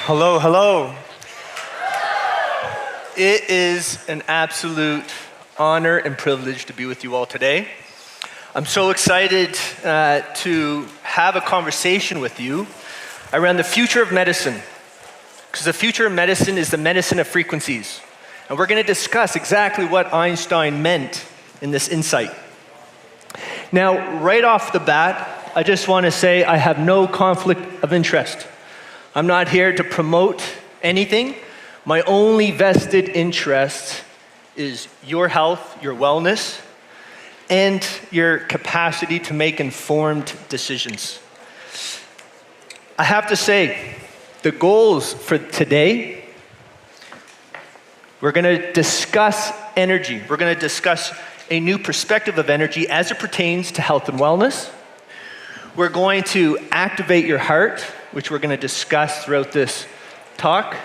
Hello, hello. It is an absolute honor and privilege to be with you all today. I'm so excited to have a conversation with you around the future of medicine, because the future of medicine is the medicine of frequencies. And we're going to discuss exactly what Einstein meant in this insight. Now, right off the bat, I just want to say I have no conflict of interest. I'm not here to promote anything. My only vested interest is your health, your wellness, and your capacity to make informed decisions. I have to say, the goals for today, we're going to discuss energy. We're going to discuss a new perspective of energy as it pertains to health and wellness. We're going to activate your heart, which we're going to discuss throughout this talk.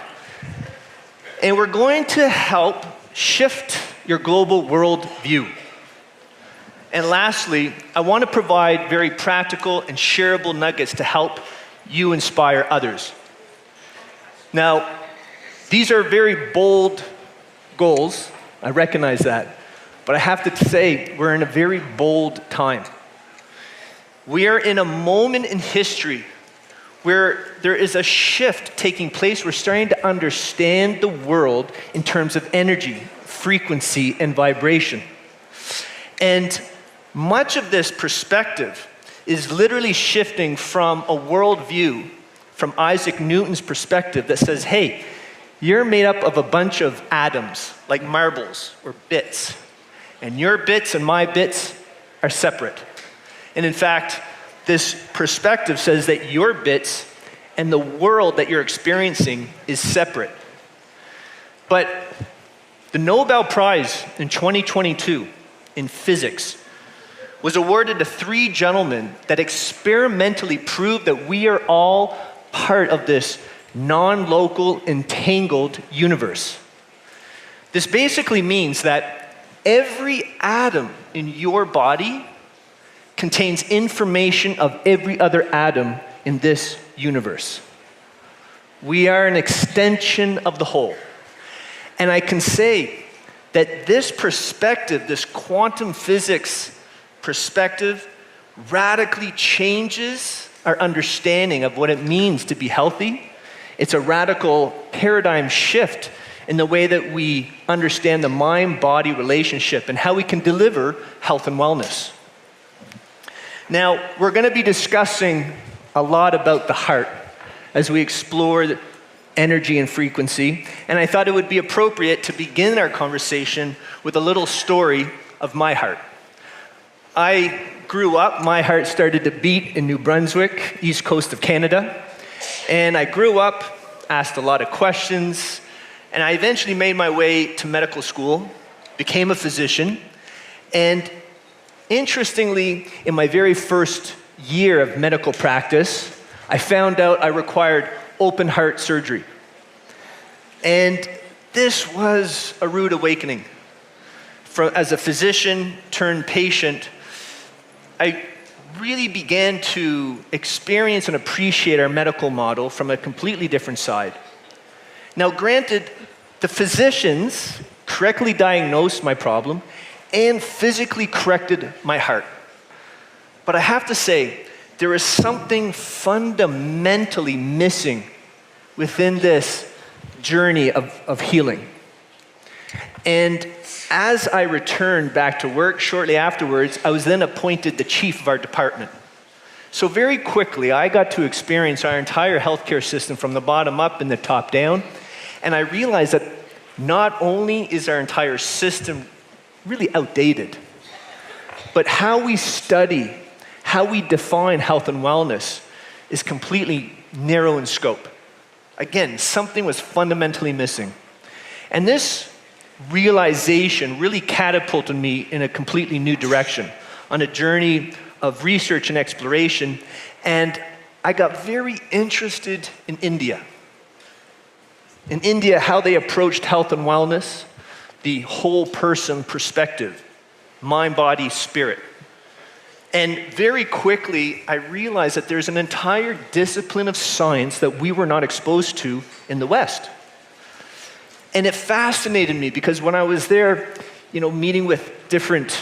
And we're going to help shift your global world view. And lastly, I want to provide very practical and shareable nuggets to help you inspire others. Now, these are very bold goals. I recognize that. But I have to say, we're in a very bold time. We are in a moment in history where there is a shift taking place. We're starting to understand the world in terms of energy, frequency, and vibration. And much of this perspective is literally shifting from a worldview, from Isaac Newton's perspective that says, hey, you're made up of a bunch of atoms, like marbles or bits. And your bits and my bits are separate. And in fact, this perspective says that your bits and the world that you're experiencing is separate. But the Nobel Prize in 2022 in physics was awarded to 3 gentlemen that experimentally proved that we are all part of this non-local, entangled universe. This basically means that every atom in your body contains information of every other atom in this universe. We are an extension of the whole. And I can say that this perspective, this quantum physics perspective, radically changes our understanding of what it means to be healthy. It's a radical paradigm shift in the way that we understand the mind-body relationship and how we can deliver health and wellness. Now, we're going to be discussing a lot about the heart as we explore energy and frequency, and I thought it would be appropriate to begin our conversation with a little story of my heart. I grew up, my heart started to beat in New Brunswick, east coast of Canada, and I grew up, asked a lot of questions, and I eventually made my way to medical school, became a physician, and interestingly, in my very first year of medical practice, I found out I required open heart surgery. And this was a rude awakening. As a physician turned patient, I really began to experience and appreciate our medical model from a completely different side. Now, granted, the physicians correctly diagnosed my problem and physically corrected my heart. But I have to say, there is something fundamentally missing within this journey of healing. And as I returned back to work shortly afterwards, I was then appointed the chief of our department. So very quickly, I got to experience our entire healthcare system from the bottom up and the top down. And I realized that not only is our entire system really outdated, but how we study, how we define health and wellness is completely narrow in scope. Again, something was fundamentally missing. And this realization really catapulted me in a completely new direction on a journey of research and exploration, and I got very interested in India. In India, how they approached health and wellness, the whole person perspective, mind, body, spirit. And very quickly, I realized that there's an entire discipline of science that we were not exposed to in the West. And it fascinated me because when I was there, meeting with different,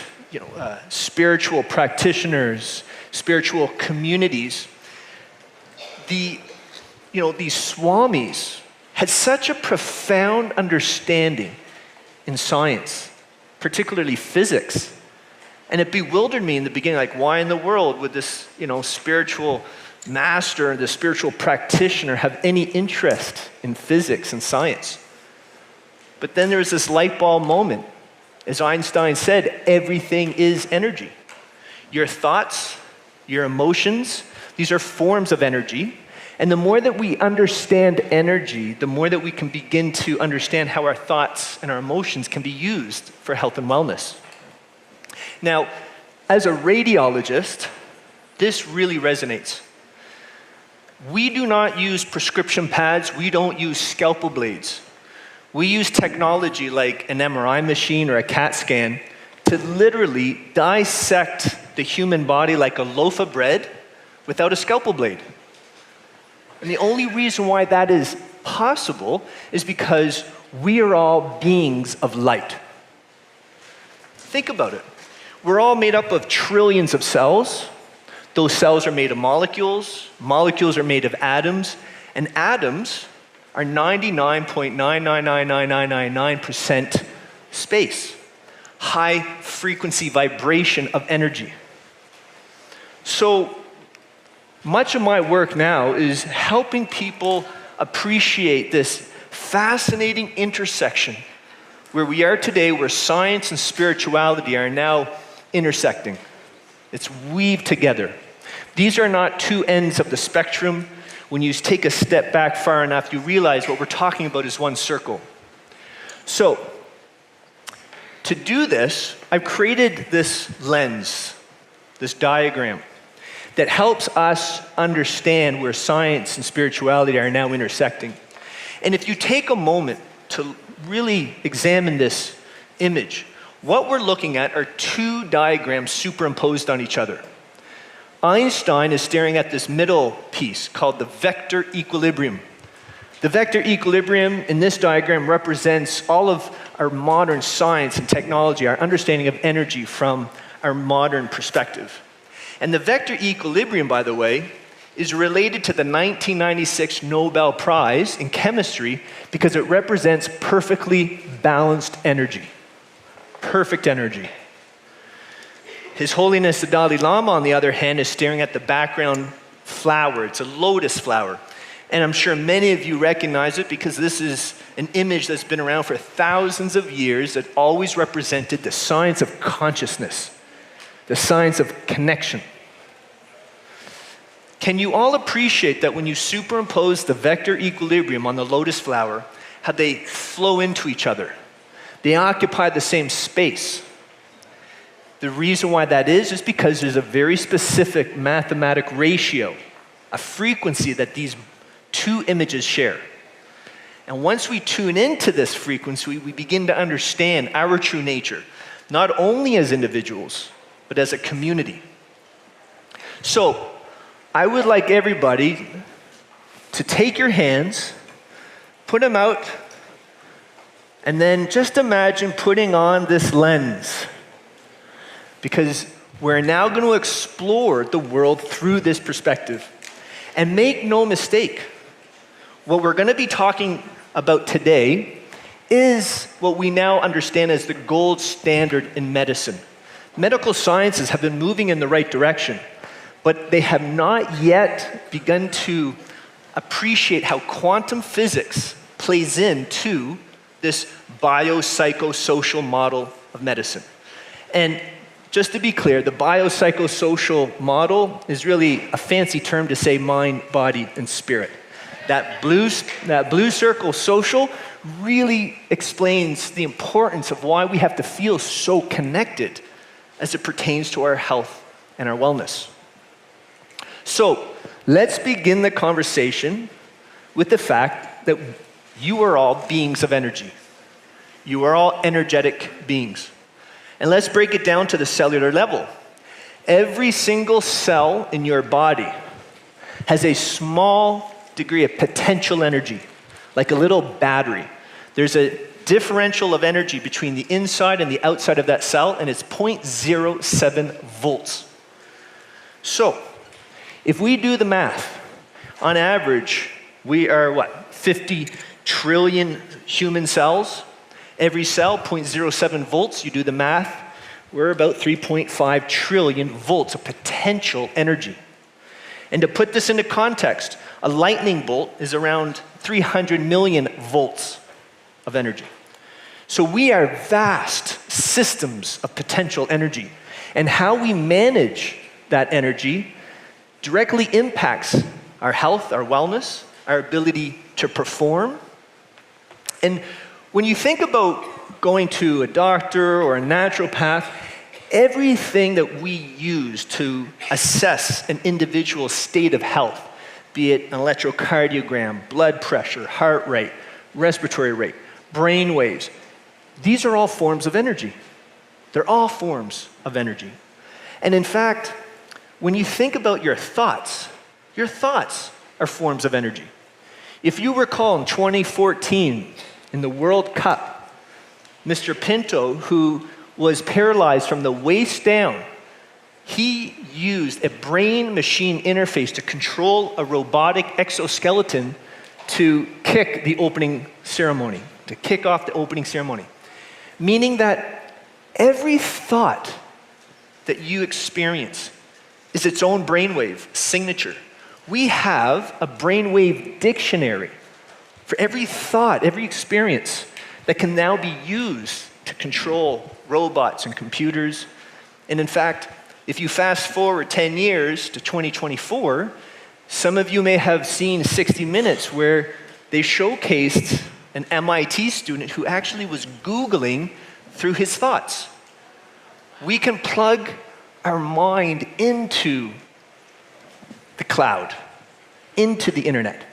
spiritual practitioners, spiritual communities, these swamis had such a profound understanding in science, particularly physics. And it bewildered me in the beginning, like, why in the world would this, spiritual master, the spiritual practitioner have any interest in physics and science? But then there was this light bulb moment. As Einstein said, everything is energy. Your thoughts, your emotions, these are forms of energy. And the more that we understand energy, the more that we can begin to understand how our thoughts and our emotions can be used for health and wellness. Now, as a radiologist, this really resonates. We do not use prescription pads. We don't use scalpel blades. We use technology like an MRI machine or a CAT scan to literally dissect the human body like a loaf of bread without a scalpel blade. And the only reason why that is possible is because we are all beings of light. Think about it. We're all made up of trillions of cells. Those cells are made of molecules. Molecules are made of atoms. And atoms are 99.9999999% space. High frequency vibration of energy. So much of my work now is helping people appreciate this fascinating intersection where we are today, where science and spirituality are now intersecting. It's weaved together. These are not two ends of the spectrum. When you take a step back far enough, you realize what we're talking about is one circle. So, to do this, I've created this lens, this diagram, that helps us understand where science and spirituality are now intersecting. And if you take a moment to really examine this image, what we're looking at are two diagrams superimposed on each other. Einstein is staring at this middle piece called the vector equilibrium. The vector equilibrium in this diagram represents all of our modern science and technology, our understanding of energy from our modern perspective. And the vector equilibrium, by the way, is related to the 1996 Nobel Prize in chemistry because it represents perfectly balanced energy. Perfect energy. His Holiness the Dalai Lama, on the other hand, is staring at the background flower. It's a lotus flower. And I'm sure many of you recognize it because this is an image that's been around for thousands of years that always represented the science of consciousness, the science of connection. Can you all appreciate that when you superimpose the vector equilibrium on the lotus flower, how they flow into each other? They occupy the same space. The reason why that is because there's a very specific mathematic ratio, a frequency that these two images share. And once we tune into this frequency, we begin to understand our true nature, not only as individuals, but as a community. So, I would like everybody to take your hands, put them out, and then just imagine putting on this lens. Because we're now going to explore the world through this perspective. And make no mistake, what we're going to be talking about today is what we now understand as the gold standard in medicine. Medical sciences have been moving in the right direction, but they have not yet begun to appreciate how quantum physics plays into this biopsychosocial model of medicine. And just to be clear, the biopsychosocial model is really a fancy term to say mind, body, and spirit. That blue circle, social, really explains the importance of why we have to feel so connected as it pertains to our health and our wellness. So, let's begin the conversation with the fact that you are all beings of energy. You are all energetic beings. And let's break it down to the cellular level. Every single cell in your body has a small degree of potential energy, like a little battery. There's a differential of energy between the inside and the outside of that cell, and it's 0.07 volts. So, if we do the math, on average, we are 50 trillion human cells. Every cell, 0.07 volts. You do the math, we're about 3.5 trillion volts of potential energy. And to put this into context, a lightning bolt is around 300 million volts of energy. So we are vast systems of potential energy. And how we manage that energy directly impacts our health, our wellness, our ability to perform. And when you think about going to a doctor or a naturopath, everything that we use to assess an individual's state of health, be it an electrocardiogram, blood pressure, heart rate, respiratory rate, brain waves, these are all forms of energy. They're all forms of energy. And in fact, when you think about your thoughts are forms of energy. If you recall in 2014, in the World Cup, Mr. Pinto, who was paralyzed from the waist down, he used a brain-machine interface to control a robotic exoskeleton to kick off the opening ceremony. Meaning that every thought that you experience is its own brainwave signature. We have a brainwave dictionary for every thought, every experience that can now be used to control robots and computers. And in fact, if you fast forward 10 years to 2024, some of you may have seen 60 Minutes where they showcased an MIT student who actually was Googling through his thoughts. We can plug our mind into the cloud, into the internet.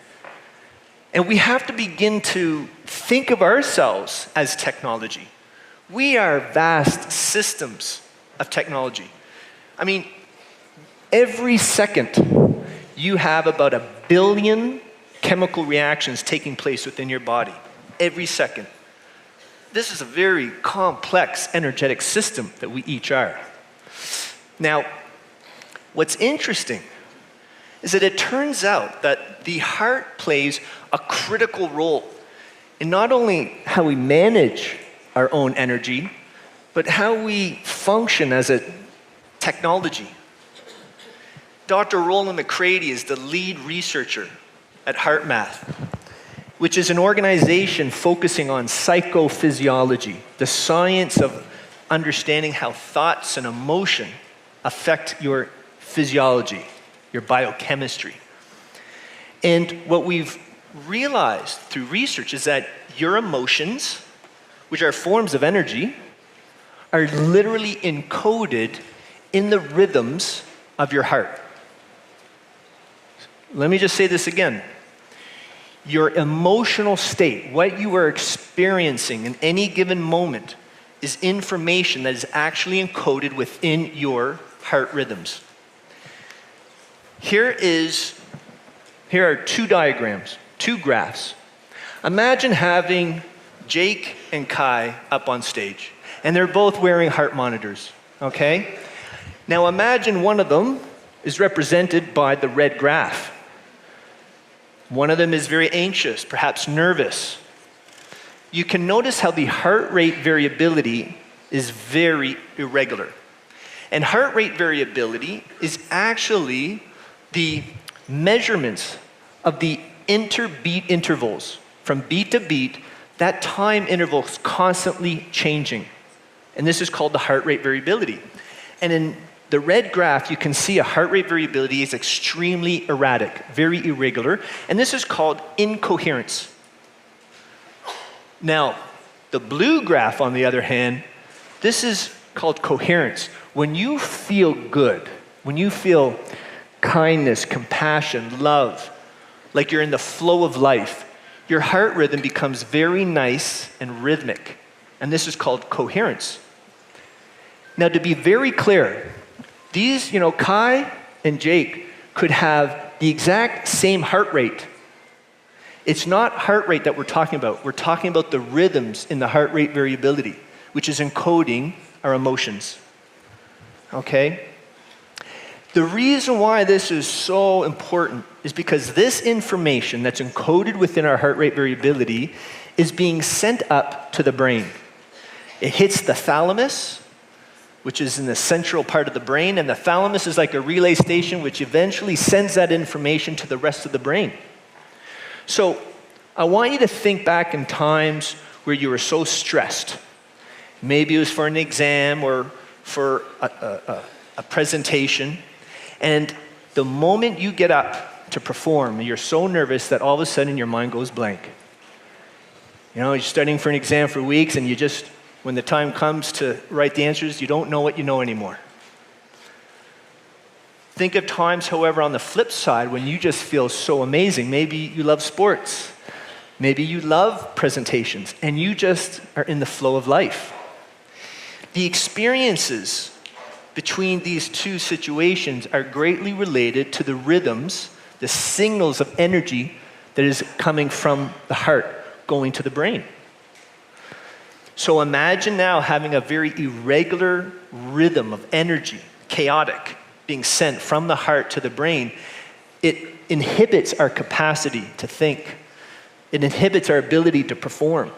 And we have to begin to think of ourselves as technology. We are vast systems of technology. I mean, every second you have about 1 billion chemical reactions taking place within your body. Every second. This is a very complex energetic system that we each are. Now, what's interesting is that it turns out that the heart plays a critical role in not only how we manage our own energy, but how we function as a technology. Dr. Roland McCready is the lead researcher at HeartMath, which is an organization focusing on psychophysiology, the science of understanding how thoughts and emotion affect your physiology, your biochemistry. And what we've realized through research is that your emotions, which are forms of energy, are literally encoded in the rhythms of your heart. Let me just say this again. Your emotional state, what you are experiencing in any given moment, is information that is actually encoded within your heart rhythms. Here are two diagrams, two graphs. Imagine having Jake and Kai up on stage, and they're both wearing heart monitors, okay? Now imagine one of them is represented by the red graph. One of them is very anxious, perhaps nervous. You can notice how the heart rate variability is very irregular. And heart rate variability is actually the measurements of the interbeat intervals. From beat to beat, that time interval is constantly changing. And this is called the heart rate variability. And in the red graph, you can see a heart rate variability is extremely erratic, very irregular, and this is called incoherence. Now, the blue graph, on the other hand, this is called coherence. When you feel good, when you feel kindness, compassion, love, like you're in the flow of life, your heart rhythm becomes very nice and rhythmic, and this is called coherence. Now, to be very clear, These, Kai and Jake could have the exact same heart rate. It's not heart rate that we're talking about. We're talking about the rhythms in the heart rate variability, which is encoding our emotions. Okay? The reason why this is so important is because this information that's encoded within our heart rate variability is being sent up to the brain. It hits the thalamus, which is in the central part of the brain, and the thalamus is like a relay station which eventually sends that information to the rest of the brain. So I want you to think back in times where you were so stressed. Maybe it was for an exam or for a presentation, and the moment you get up to perform, you're so nervous that all of a sudden your mind goes blank. You're studying for an exam for weeks, and when the time comes to write the answers, you don't know what you know anymore. Think of times, however, on the flip side, when you just feel so amazing. Maybe you love sports. Maybe you love presentations, and you just are in the flow of life. The experiences between these two situations are greatly related to the rhythms, the signals of energy that is coming from the heart going to the brain. So imagine now having a very irregular rhythm of energy, chaotic, being sent from the heart to the brain. It inhibits our capacity to think. It inhibits our ability to perform.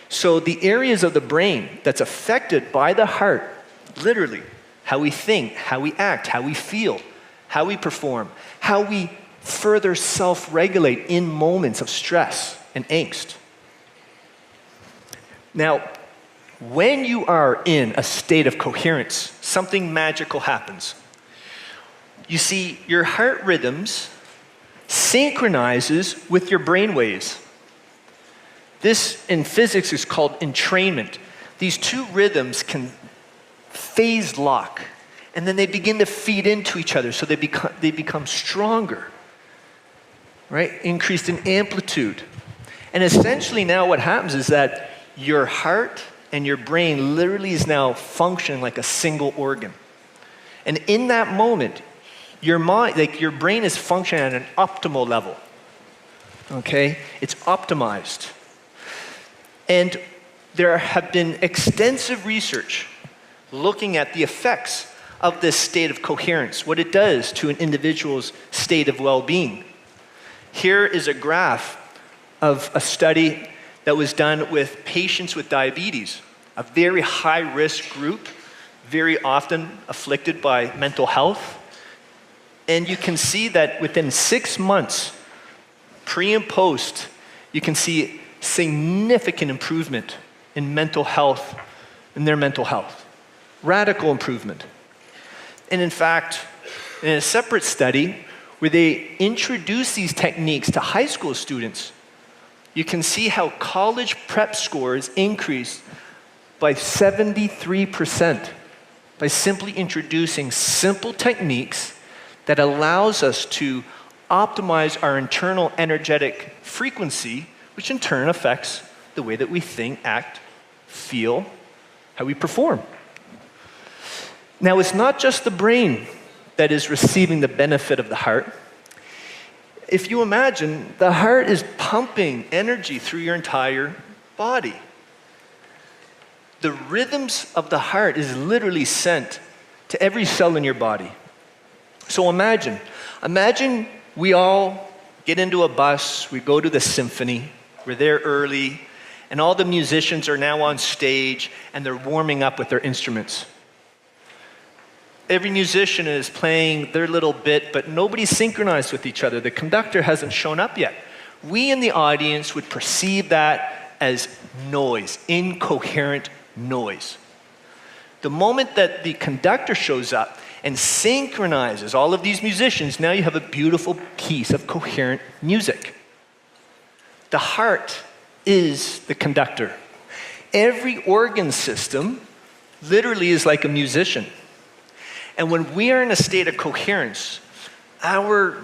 So the areas of the brain that's affected by the heart, literally, how we think, how we act, how we feel, how we perform, how we further self-regulate in moments of stress and angst. Now, when you are in a state of coherence, something magical happens. You see, your heart rhythms synchronizes with your brain waves. This in physics is called entrainment. These two rhythms can phase lock, and then they begin to feed into each other, so they become stronger, right? Increased in amplitude. And essentially now what happens is that your heart and your brain literally is now functioning like a single organ. And in that moment, your brain is functioning at an optimal level. Okay? It's optimized. And there have been extensive research looking at the effects of this state of coherence, what it does to an individual's state of well-being. Here is a graph of a study that was done with patients with diabetes, a very high-risk group, very often afflicted by mental health. And you can see that within 6 months, pre and post, you can see significant improvement in mental health, in their mental health. Radical improvement. And in fact, in a separate study where they introduced these techniques to high school students, you can see how college prep scores increased by 73% by simply introducing simple techniques that allows us to optimize our internal energetic frequency, which in turn affects the way that we think, act, feel, how we perform. Now, it's not just the brain that is receiving the benefit of the heart. If you imagine, the heart is pumping energy through your entire body. The rhythms of the heart is literally sent to every cell in your body. So imagine we all get into a bus, we go to the symphony, we're there early, and all the musicians are now on stage and they're warming up with their instruments. Every musician is playing their little bit, but nobody's synchronized with each other. The conductor hasn't shown up yet. We in the audience would perceive that as noise, incoherent noise. The moment that the conductor shows up and synchronizes all of these musicians, now you have a beautiful piece of coherent music. The heart is the conductor. Every organ system literally is like a musician. And when we are in a state of coherence, our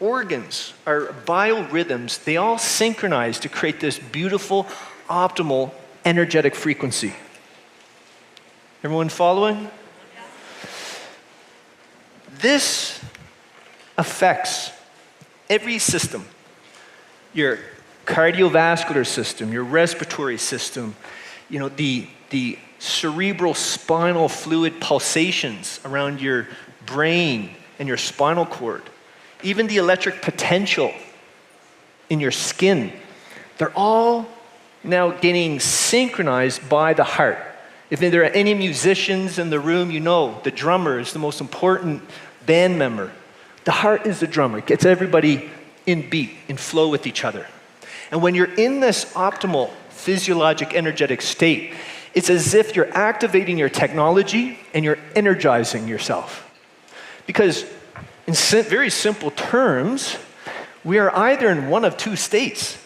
organs, our biorhythms, they all synchronize to create this beautiful, optimal, energetic frequency. Everyone following? this affects every system. Your cardiovascular system, your respiratory system, the cerebral spinal fluid pulsations around your brain and your spinal cord, even the electric potential in your skin, they're all now getting synchronized by the heart. If there are any musicians in the room, the drummer is the most important band member. The heart is the drummer. It gets everybody in beat, in flow with each other. And when you're in this optimal physiologic energetic state, it's as if you're activating your technology and you're energizing yourself. Because in very simple terms, we are either in one of two states.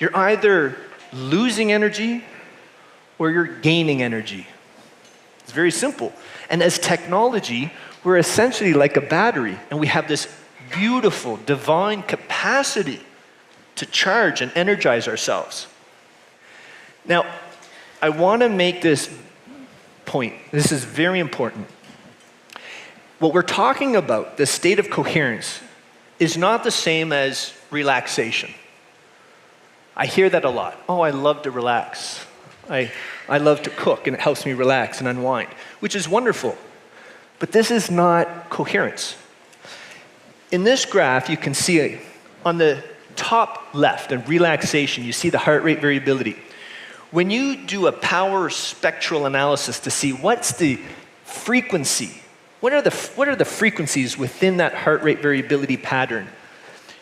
You're either losing energy or you're gaining energy. It's very simple. And as technology, we're essentially like a battery, and we have this beautiful, divine capacity to charge and energize ourselves. Now, I want to make this point. This is very important. What we're talking about, the state of coherence, is not the same as relaxation. I hear that a lot. Oh, I love to relax. I love to cook, and it helps me relax and unwind, which is wonderful. But this is not coherence. In this graph, you can see on the top left, in relaxation, you see the heart rate variability. When you do a power spectral analysis to see what's the frequency, what are the frequencies within that heart rate variability pattern,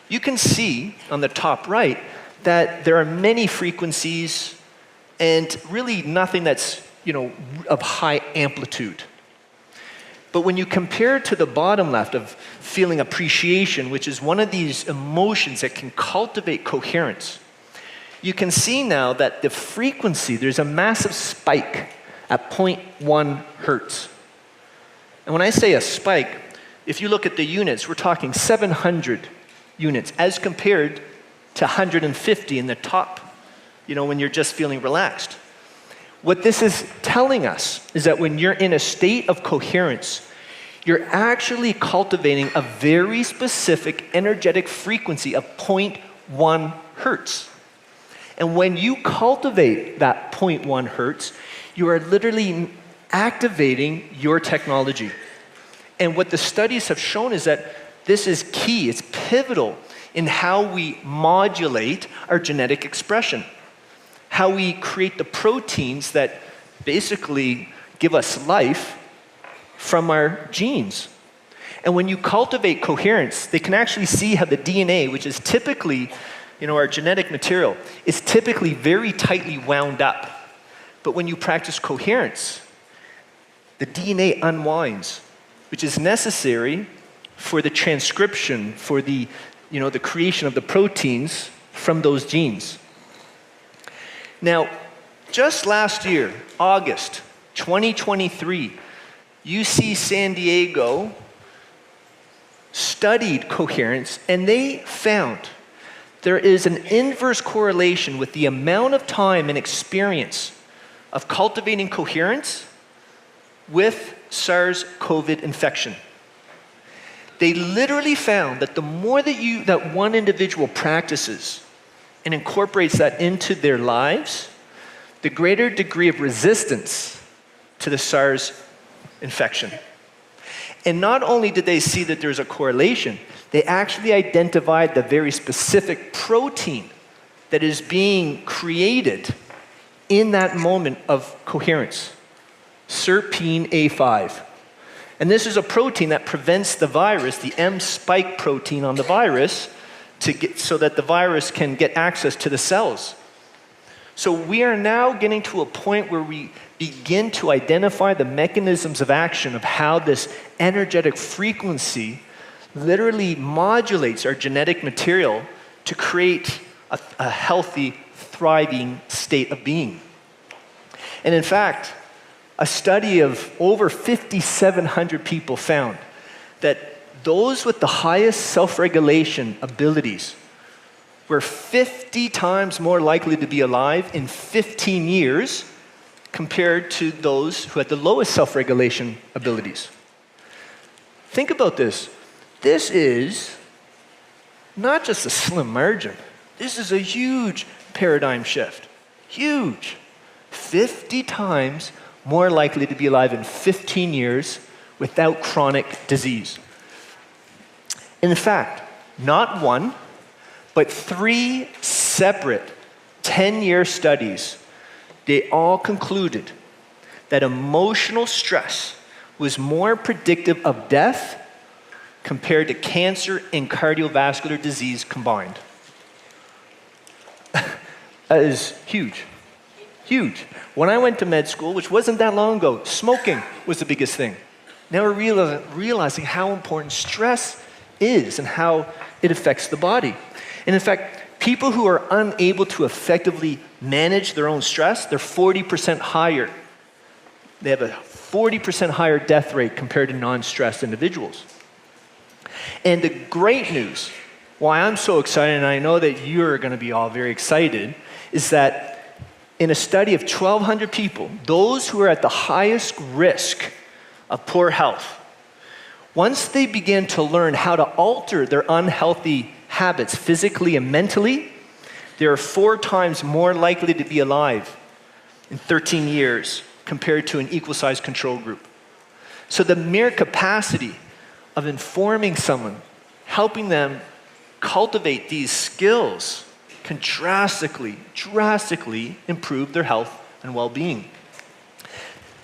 you can see on the top right that there are many frequencies and really nothing that's, of high amplitude. But when you compare to the bottom left of feeling appreciation, which is one of these emotions that can cultivate coherence, you can see now that the frequency, there's a massive spike at 0.1 hertz. And when I say a spike, if you look at the units, we're talking 700 units as compared to 150 in the top, when you're just feeling relaxed. What this is telling us is that when you're in a state of coherence, you're actually cultivating a very specific energetic frequency of 0.1 hertz. And when you cultivate that 0.1 hertz, you are literally activating your technology. And what the studies have shown is that this is key, it's pivotal in how we modulate our genetic expression, how we create the proteins that basically give us life from our genes. And when you cultivate coherence, they can actually see how the DNA, which is typically, our genetic material, is typically very tightly wound up. But when you practice coherence, the DNA unwinds, which is necessary for the transcription, for the creation of the proteins from those genes. Now, just last year, August 2023, UC San Diego studied coherence, and they found there is an inverse correlation with the amount of time and experience of cultivating coherence with SARS-CoV infection. They literally found that the more that one individual practices and incorporates that into their lives, the greater degree of resistance to the SARS infection. And not only did they see that there's a correlation, they actually identified the very specific protein that is being created in that moment of coherence, serpine A5. And this is a protein that prevents the virus, the M spike protein on the virus, so that the virus can get access to the cells. So we are now getting to a point where we begin to identify the mechanisms of action of how this energetic frequency literally modulates our genetic material to create a healthy, thriving state of being. And in fact, a study of over 5,700 people found that those with the highest self-regulation abilities were 50 times more likely to be alive in 15 years compared to those who had the lowest self-regulation abilities. Think about this. This is not just a slim margin. This is a huge paradigm shift. Huge. 50 times more likely to be alive in 15 years without chronic disease. In fact, not one, but 3 separate 10-year studies, they all concluded that emotional stress was more predictive of death compared to cancer and cardiovascular disease combined. That is huge. Huge. When I went to med school, which wasn't that long ago, smoking was the biggest thing. Now we're realizing how important stress is and how it affects the body. And in fact, people who are unable to effectively manage their own stress, they're 40% higher. They have a 40% higher death rate compared to non-stressed individuals. And the great news, why I'm so excited, and I know that you're going to be all very excited, is that in a study of 1,200 people, those who are at the highest risk of poor health, once they begin to learn how to alter their unhealthy habits physically and mentally, they are 4 times more likely to be alive in 13 years compared to an equal-sized control group. So the mere capacity of informing someone, helping them cultivate these skills can drastically improve their health and well-being.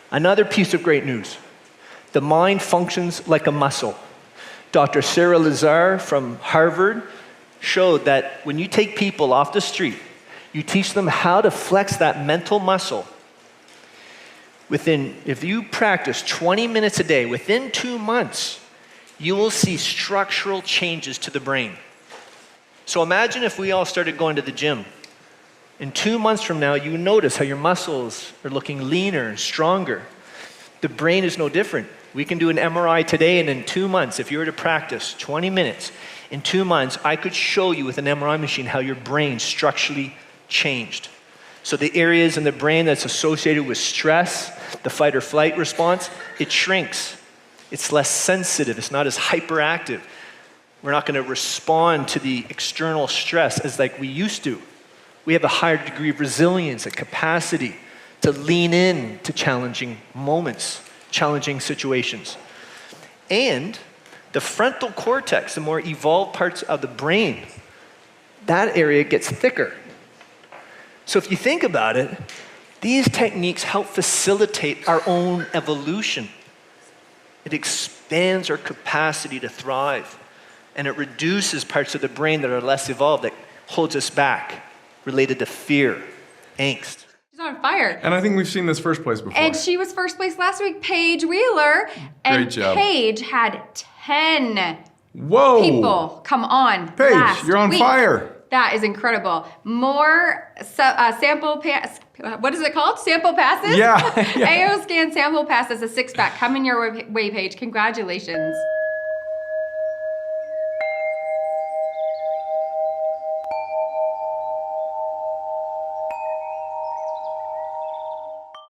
Another piece of great news. The mind functions like a muscle. Dr. Sarah Lazar from Harvard showed that when you take people off the street, you teach them how to flex that mental muscle. If you practice 20 minutes a day, within 2 months, you will see structural changes to the brain. So imagine if we all started going to the gym. In 2 months from now, you notice how your muscles are looking leaner and stronger. The brain is no different. We can do an MRI today, and in 2 months, if you were to practice 20 minutes, in 2 months, I could show you with an MRI machine how your brain structurally changed. So the areas in the brain that's associated with stress, the fight or flight response, it shrinks. It's less sensitive. It's not as hyperactive. We're not going to respond to the external stress as like we used to. We have a higher degree of resilience, a capacity to lean in to challenging moments, challenging situations. And the frontal cortex, the more evolved parts of the brain, that area gets thicker. So if you think about it, these techniques help facilitate our own evolution. It expands our capacity to thrive, and it reduces parts of the brain that are less evolved, that holds us back, related to fear, angst. She's on fire. And I think we've seen this first place before. And she was first place last week, Paige Wheeler. And Great job. Paige had 10 Whoa! people come on Paige, last you're on week. fire. That is incredible. More what is it called? Sample passes? Yeah. AO Scan sample passes, a 6-pack. Coming your way, Paige. Congratulations.